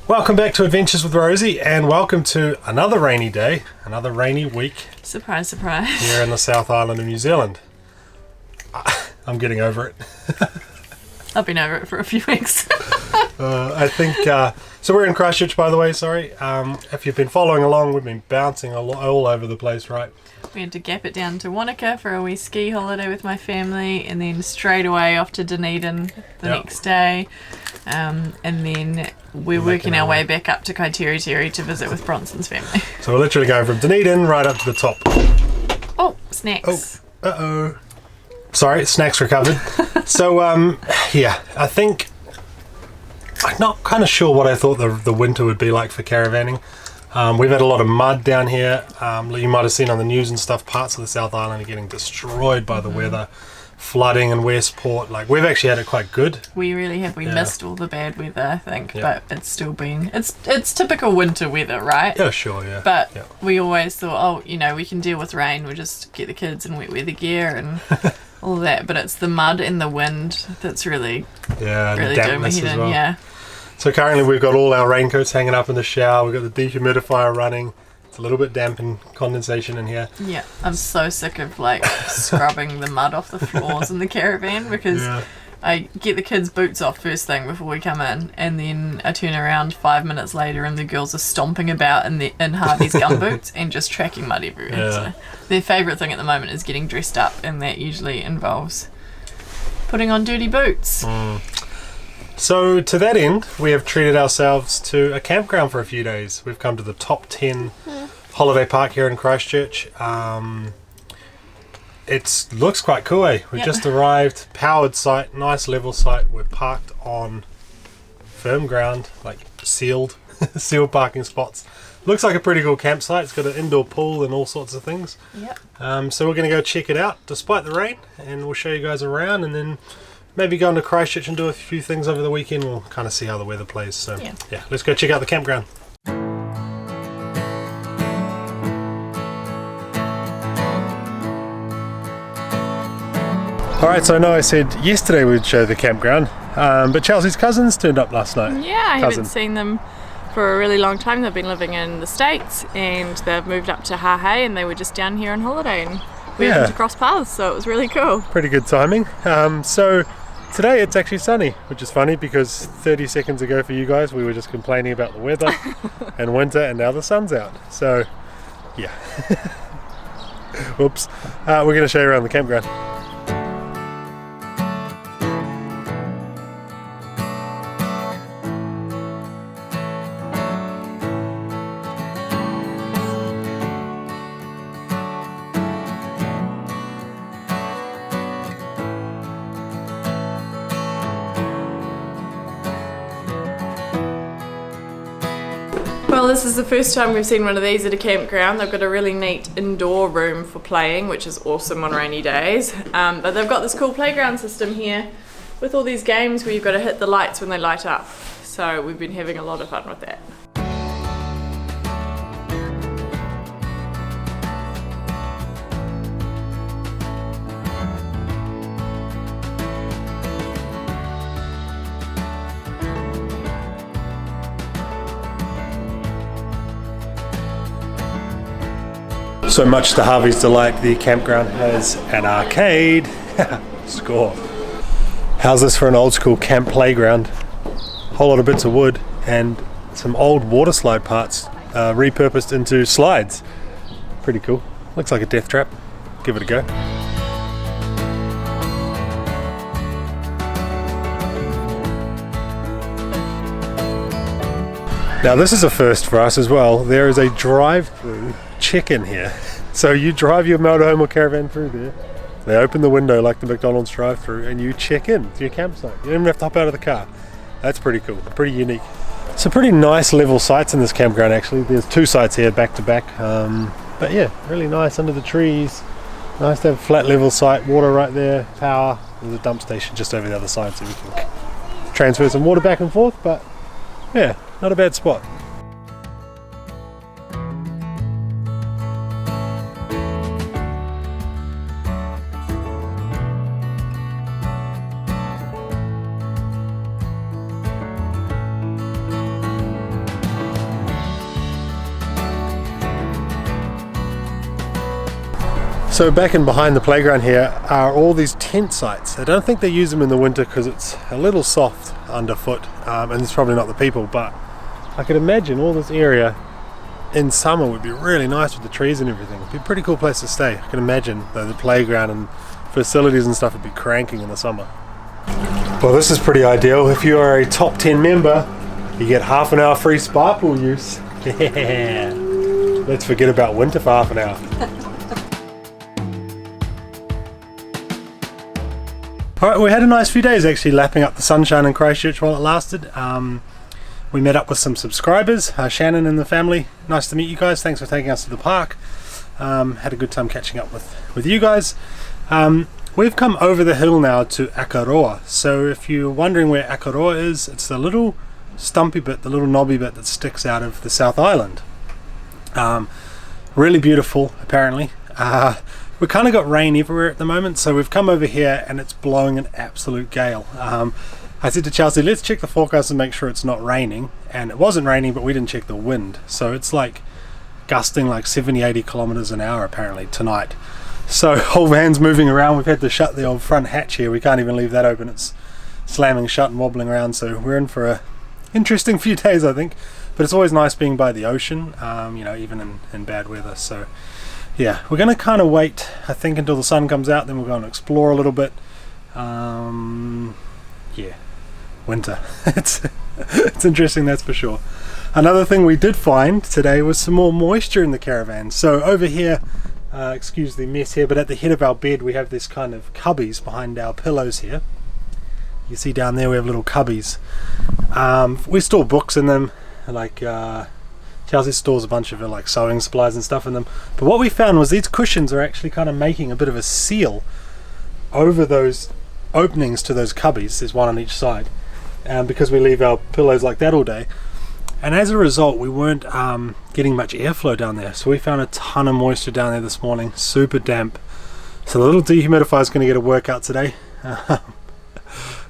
Welcome back to Adventures with Rosie, and welcome to another rainy day, another rainy week. Surprise, surprise. Here in the South Island of New Zealand. I'm getting over it. I've been over it for a few weeks. I think, so we're in Christchurch, by the way, sorry. If you've been following along, we've been bouncing all over the place, right? We had to gap it down to Wanaka for a wee ski holiday with my family, and then straight away off to Dunedin the next day. And then we're working our way back up to Kaiteriterre to visit with Bronson's family. So we're literally going from Dunedin right up to the top. Oh, snacks. Oh, uh-oh. Sorry, snacks recovered. So, yeah, I think... I'm not kind of sure what I thought the winter would be like for caravanning. We've had a lot of mud down here. You might have seen on the news and stuff, parts of the South Island are getting destroyed by the weather. Flooding in Westport. Like, we've actually had it quite good. We really have. We missed all the bad weather, I think, but it's still been... It's typical winter weather, right? Yeah, sure, yeah. But we always thought, we can deal with rain. We'll just get the kids in wet weather gear and all that. But it's the mud and the wind that's really doing my head in, yeah. So currently we've got all our raincoats hanging up in the shower. We've got the dehumidifier running. It's a little bit damp and condensation in here. Yeah, I'm so sick of scrubbing the mud off the floors in the caravan because I get the kids' boots off first thing before we come in, and then I turn around 5 minutes later and the girls are stomping about in Harvey's gumboots and just tracking mud everywhere. Yeah. So their favourite thing at the moment is getting dressed up, and that usually involves putting on dirty boots. So to that end, we have treated ourselves to a campground for a few days. We've come to the top 10 holiday park here in Christchurch. It looks quite cool, eh? We just arrived, powered site, nice level site. We're parked on firm ground, sealed parking spots. Looks like a pretty cool campsite. It's got an indoor pool and all sorts of things. Yep. So we're going to go check it out despite the rain, and we'll show you guys around, and then maybe go into Christchurch and do a few things over the weekend. We'll kind of see how the weather plays. So yeah, let's go check out the campground. Alright, so I know I said yesterday we'd show the campground, but Chelsea's cousins turned up last night. Yeah, I haven't seen them for a really long time. They've been living in the States and they've moved up to Hahei, and they were just down here on holiday, and we happened to cross paths, so it was really cool. Pretty good timing. So today it's actually sunny, which is funny because 30 seconds ago for you guys we were just complaining about the weather and winter, and now the sun's out. So yeah. Oops. We're going to show you around the campground. Well, this is the first time we've seen one of these at a campground. They've got a really neat indoor room for playing, which is awesome on rainy days. But they've got this cool playground system here with all these games where you've got to hit the lights when they light up. So we've been having a lot of fun with that. So much to Harvey's delight, the campground has an arcade. Score. How's this for an old school camp playground? Whole lot of bits of wood and some old water slide parts repurposed into slides. Pretty cool. Looks like a death trap. Give it a go. Now this is a first for us as well. There is a drive-through check-in here. So you drive your motorhome or caravan through there, they open the window like the McDonald's drive-through, and you check in to your campsite. You don't even have to hop out of the car. That's pretty cool, pretty unique. Some pretty nice level sites in this campground actually. There's 2 sites here back to back, but yeah, really nice under the trees. Nice to have a flat level site, water right there, power. There's a dump station just over the other side so we can transfer some water back and forth, but yeah, not a bad spot. So back in behind the playground here are all these tent sites. I don't think they use them in the winter because it's a little soft underfoot, and it's probably not the people, but I could imagine all this area in summer would be really nice with the trees and everything. It'd be a pretty cool place to stay. I can imagine though the playground and facilities and stuff would be cranking in the summer. Well, this is pretty ideal. If you are a top 10 member, you get half an hour free spa pool use. Yeah. Let's forget about winter for half an hour. Alright, we had a nice few days actually lapping up the sunshine in Christchurch while it lasted. We met up with some subscribers, Shannon and the family. Nice to meet you guys. Thanks for taking us to the park. Had a good time catching up with you guys. We've come over the hill now to Akaroa. So if you're wondering where Akaroa is, it's the little stumpy bit, the little knobby bit that sticks out of the South Island. Really beautiful, apparently. We kind of got rain everywhere at the moment, so we've come over here and it's blowing an absolute gale. I said to Chelsea, let's check the forecast and make sure it's not raining, and it wasn't raining, but we didn't check the wind, so it's like gusting like 70-80 kilometers an hour apparently tonight. So whole van's moving around. We've had to shut the old front hatch here. We can't even leave that open. It's slamming shut and wobbling around, so we're in for a interesting few days, I think. But it's always nice being by the ocean, you know, even in bad weather. So yeah, we're going to kind of wait, I think, until the sun comes out, then we'll go and explore a little bit. Yeah, winter. It's interesting, that's for sure. Another thing we did find today was some more moisture in the caravan. So over here, excuse the mess here, but at the head of our bed we have this kind of cubbies behind our pillows here. You see down there we have little cubbies. We store books in them, like Chelsea stores a bunch of like sewing supplies and stuff in them. But what we found was these cushions are actually kind of making a bit of a seal over those openings to those cubbies. There's one on each side, because we leave our pillows like that all day. And as a result, we weren't getting much airflow down there. So we found a ton of moisture down there this morning, super damp. So the little dehumidifier is going to get a workout today.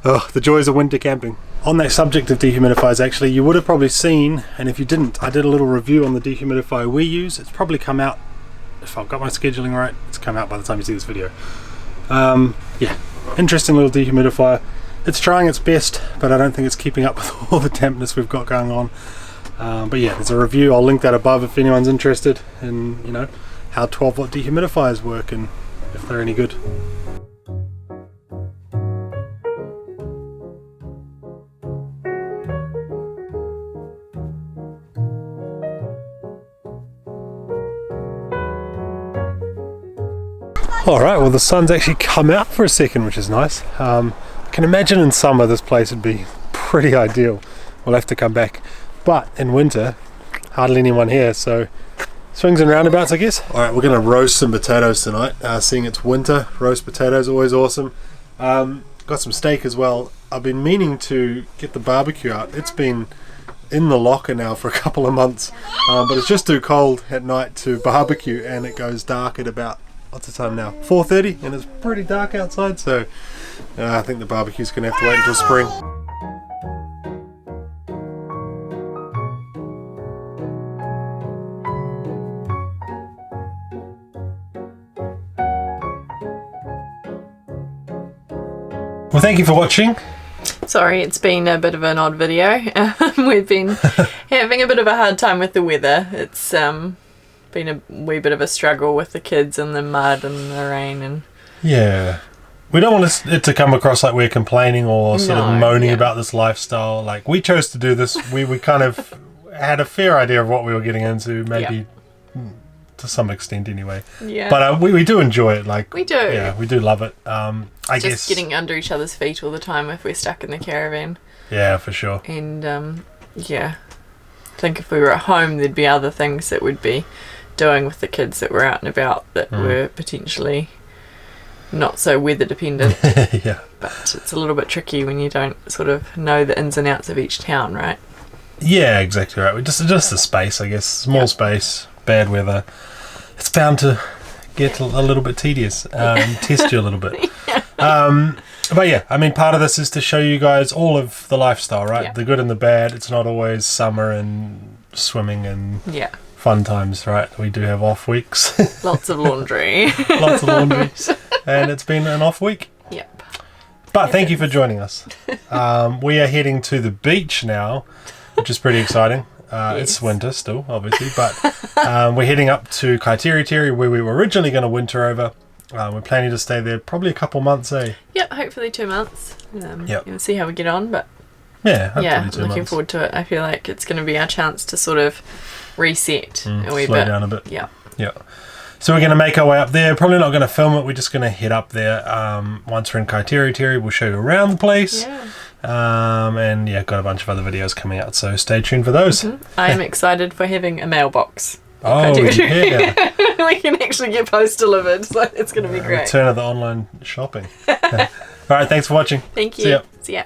Oh, the joys of winter camping. On that subject of dehumidifiers, actually, you would have probably seen, and if you didn't, I did a little review on the dehumidifier we use. It's probably come out, if I've got my scheduling right, it's come out by the time you see this video. Yeah, interesting little dehumidifier. It's trying its best, but I don't think it's keeping up with all the dampness we've got going on. But yeah, there's a review. I'll link that above if anyone's interested in, you know, how 12-watt dehumidifiers work and if they're any good. Alright, well the sun's actually come out for a second, which is nice. I can imagine in summer this place would be pretty ideal. We'll have to come back. But in winter, hardly anyone here, so swings and roundabouts, I guess. Alright, we're going to roast some potatoes tonight. Seeing it's winter, roast potatoes, always awesome. Got some steak as well. I've been meaning to get the barbecue out. It's been in the locker now for a couple of months, but it's just too cold at night to barbecue, and it goes dark at about, what's the time now? 4:30, and it's pretty dark outside, so I think the barbecue's going to have to wait until spring. Well, thank you for watching. Sorry, it's been a bit of an odd video. We've been having a bit of a hard time with the weather. It's been a wee bit of a struggle with the kids and the mud and the rain, and yeah, we don't want it to come across like we're complaining or sort of moaning about this lifestyle. Like, we chose to do this. We kind of had a fair idea of what we were getting into, maybe to some extent anyway. Yeah. But we do enjoy it. Like, we do. Yeah, we do love it. I guess just getting under each other's feet all the time if we're stuck in the caravan. Yeah, for sure. And yeah, I think if we were at home, there'd be other things that we'd be doing with the kids that were out and about that were potentially not so weather dependent. Yeah. But it's a little bit tricky when you don't sort of know the ins and outs of each town, right? Yeah, exactly right. Just the space, I guess. Small space, bad weather. It's bound to get a little bit tedious, test you a little bit. But yeah, I mean, part of this is to show you guys all of the lifestyle, right? Yeah. The good and the bad. It's not always summer and swimming and fun times, right? We do have off weeks. Lots of laundry. Lots of laundry. And it's been an off week. Yep. But thank you for joining us. We are heading to the beach now, which is pretty exciting. It's winter still, obviously, but we're heading up to Kaiteriteri, where we were originally going to winter over. We're planning to stay there probably a couple months, eh? Yep, hopefully 2 months. Yep. We'll see how we get on, but Yeah, hopefully yeah, 2 looking months. forward to it. I feel like it's going to be our chance to sort of reset a wee Slow bit. down a bit. Yeah. Yeah. So we're going to make our way up there. Probably not going to film it. We're just going to head up there. Once we're in Kaiteriteri, we'll show you around the place. Yeah. And yeah, got a bunch of other videos coming out, so stay tuned for those. I'm excited for having a mailbox. Oh, yeah. We can actually get post delivered, so it's going to be great. Return of the online shopping. All right, thanks for watching. Thank you. See ya. See ya.